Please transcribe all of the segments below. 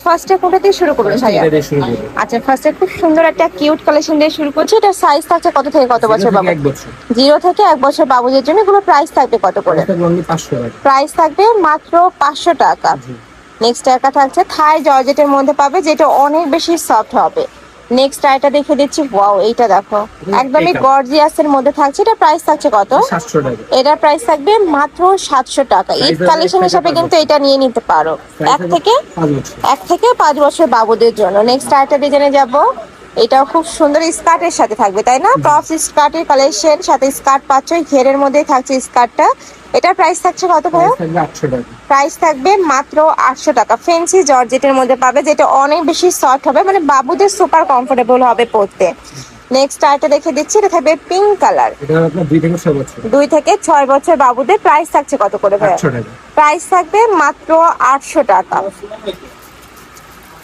ফার্স্টে কোনটা দিয়ে শুরু করবে ভাইয়া? এটা দিয়ে শুরু করব। আচ্ছা, ফার্স্টে খুব সুন্দর একটা কিউট কালেকশন দিয়ে শুরু করছি। এটা সাইজ থাকছে কত থেকে কত বছর বাবু? 1 বছর। 0 থেকে 1 বছর বাবুদের জন্য। এগুলো প্রাইস থাকবে কত করে? এটা অনলি 500 টাকা। প্রাইস থাকবে মাত্র 500 টাকা। নেক্সট একটা থাকছে থাই জর্জেটের মধ্যে পাবে, যেটা অনেক বেশি সফট হবে। নেক্সট আইটা দেখে দিচ্ছি। ওয়াও, এইটা দেখো একদমই গর্জিয়াসের মধ্যে থাকছে। এটা প্রাইস থাকছে কত? 700 টাকা। এটা প্রাইস থাকবে মাত্র 700 টাকা। ঈদ কালেকশন হিসেবে কিন্তু এটা নিয়ে নিতে পারো। 1 থেকে 5 বছর বাবুদের জন্য। নেক্সট আইটা ডিজাইনে যাব। এটাও খুব সুন্দর স্কার্টের সাথে থাকবে, তাই না? টপস স্কার্টের কালেকশন, সাথে স্কার্ট পাচ্ছ, ঘেরের মধ্যেই থাকছে স্কার্টটা। এটার প্রাইস থাকছে কত ভাইয়া? 800 টাকা। প্রাইস থাকবে মাত্র 800 টাকা। ফেন্সি জর্জেটের মধ্যে পাবে, যেটা অনেক বেশি সফট হবে, মানে বাবুদের সুপার কমফোর্টেবল হবে পরতে। নেক্সট আইটা দেখে দিচ্ছি। এটা থাকবে পিঙ্ক কালার। এটা আপনার 2 থেকে 6 বছর। 2 থেকে 6 বছর বাবুদের। প্রাইস থাকছে কত করে ভাইয়া? 800 টাকা। প্রাইস থাকবে মাত্র 800 টাকা।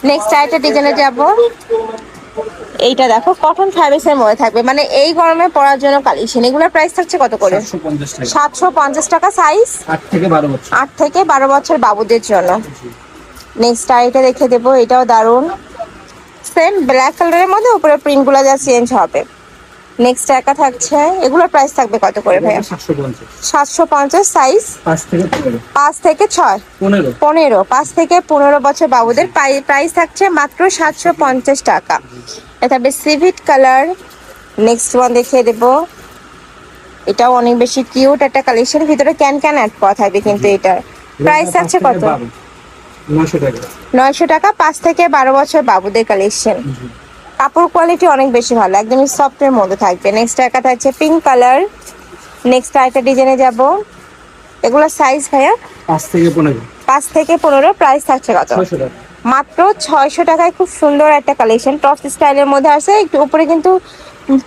নেক্সট আইটা ডিজাইনে যাব। এইটা দেখো কটন ফ্যাব্রিক্স এর মধ্যে থাকবে, মানে এই গরমে পরার জন্য কালেকশন। এগুলোর প্রাইস থাকছে কত করে? 750 টাকা। 750 টাকা। সাইজ 8 থেকে 12 বছর। 8 থেকে 12 বছর বাবুদের জন্য। নেক্সট আইটা রেখে দেবো। এটাও দারুন, সেম ব্ল্যাক কালারের মধ্যে উপরে প্রিন্ট গুলো যা চেঞ্জ হবে। নেক্সট একা থাকছে। এগুলোর প্রাইস থাকবে কত করে ভাইয়া? 750। 750। সাইজ 5 থেকে 15। 5 থেকে 6 15। 5 থেকে 15 বছর বাবুদের। প্রাইস থাকছে মাত্র 750 টাকা। এটা বেশ সিভিট কালার। নেক্সট ওয়ান দেখিয়ে দেবো। এটাও অনেক বেশি কিউট একটা কালেকশন, ভিতরে ক্যান ক্যান অ্যাড করা থাকবে কিন্তু। এটার প্রাইস থাকছে কত? 900 টাকা। 900 টাকা। 5 থেকে 12 বছর বাবুদের কালেকশন। কাপড় কোয়ালিটি অনেক বেশি ভালো, একদমই সফটের মধ্যে থাকবে। নেক্সট একা থাকছে পিঙ্ক কালার। নেক্সট আরেকটা ডিজাইনে যাব। এগুলো সাইজ ভাইয়া? 5 থেকে 15। 5 থেকে 15। প্রাইস থাকছে কত? 600 টাকা। মাত্র 600 টাকায় খুব সুন্দর একটা কালেকশন। টপস স্টাইলের মধ্যে আছে, একটু উপরে কিন্তু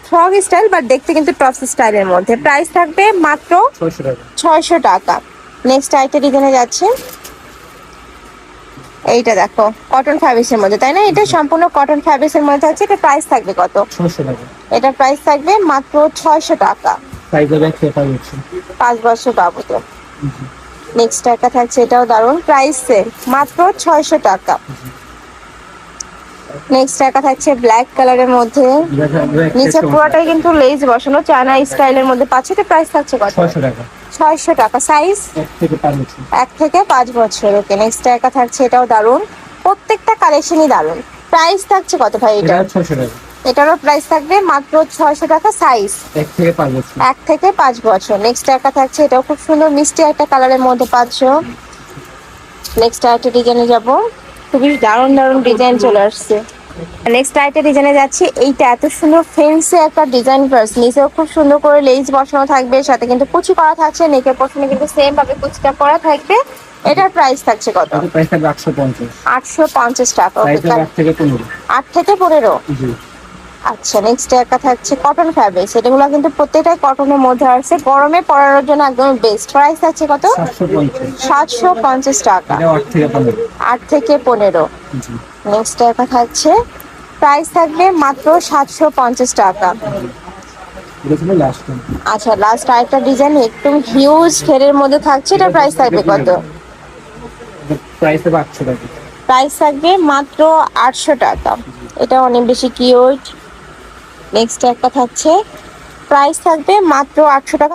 ফ্রক স্টাইল, বাট দেখতে কিন্তু টপস স্টাইলের মধ্যে। প্রাইস থাকবে মাত্র 600 টাকা। 600 টাকা। নেক্সট আরেকটা ডিজাইনে যাচ্ছে। এইটা দেখো কটন ফ্যাব্রিক্স এর মধ্যে, তাই না? এটা সম্পূর্ণ কটন ফ্যাব্রিক্স এর মধ্যে থাকছে। এটা প্রাইস থাকবে কত? 600 টাকা। এটা প্রাইস থাকবে মাত্র 600 টাকা। সাইজ হবে 1 থেকে 5 বছর। 5 বছর বাবুদের। নেক্সট একটা থাকছে। এটাও দারুন, প্রাইস সেম মাত্র 600 টাকা। নেক্সট একটা থাকছে ব্ল্যাক কালারের মধ্যে, নিচে পুরোটাই কিন্তু লেস বসানো, চায়না স্টাইলের মধ্যে পাচ্ছে। এটা প্রাইস থাকছে কত? 600 টাকা। 600 টাকা। সাইজ 1 থেকে 5 বছর। 1 থেকে 5 বছর। ওকে, নেক্সট একটা থাকছে। এটাও দারুন, প্রত্যেকটা কালেকশনই দারুন। প্রাইস থাকছে কত ভাই এটা? এটা 600 টাকা। এটারও প্রাইস থাকবে মাত্র 600 টাকা। সাইজ 1 থেকে 5 বছর। 1 থেকে 5 বছর। নেক্সট একটা থাকছে। এটাও খুব সুন্দর মিষ্টি একটা কালারের মধ্যে পাচ্ছ। নেক্সট আরেকটা ডিজাইনে যাব। খুবই দারুণ দারুণ ডিজাইন চলে আসছে। নেক্সট আরেকটা ডিজাইনে যাচ্ছি। এইটা এত সুন্দর ফেন্সি একটা ডিজাইন পার্স, নিচেও খুব সুন্দর করে লেস বসানো থাকবে, সাথে কিন্তু কুচি করা থাকছে। নেকের পশনে কিন্তু সেম ভাবে কুচিটা করা থাকবে। এটার প্রাইস থাকছে কত? এটা প্রাইস থাকবে 850। 850 টাকা। সাইজ হবে 8 থেকে 15। 8 থেকে 15। জি। আচ্ছা, নেক্সট একটা থাকছে কটন ফ্যাব্রিক্স। এগুলো কিন্তু প্রত্যেকটাই কটনের মধ্যে আসছে, গরমে পরানোর জন্য একদম বেস্ট। প্রাইস থাকছে কত? 750। 750 টাকা। এটা 8 থেকে 15। 8 থেকে 15। জি। নেক্সট একটা থাকছে। প্রাইস থাকবে মাত্র 750 টাকা। এটা ছিল লাস্ট। আচ্ছা, লাস্ট আরেকটা ডিজাইন একদম হিউজ ঘেরের মধ্যে থাকছে। এটা প্রাইস থাকবে কত? প্রাইস হবে 800 টাকা। প্রাইস থাকবে মাত্র 800 টাকা। এটা অনেক বেশি কিউট। নেক্সট একটা থাকছে। প্রাইস থাকবে মাত্র 800 টাকা।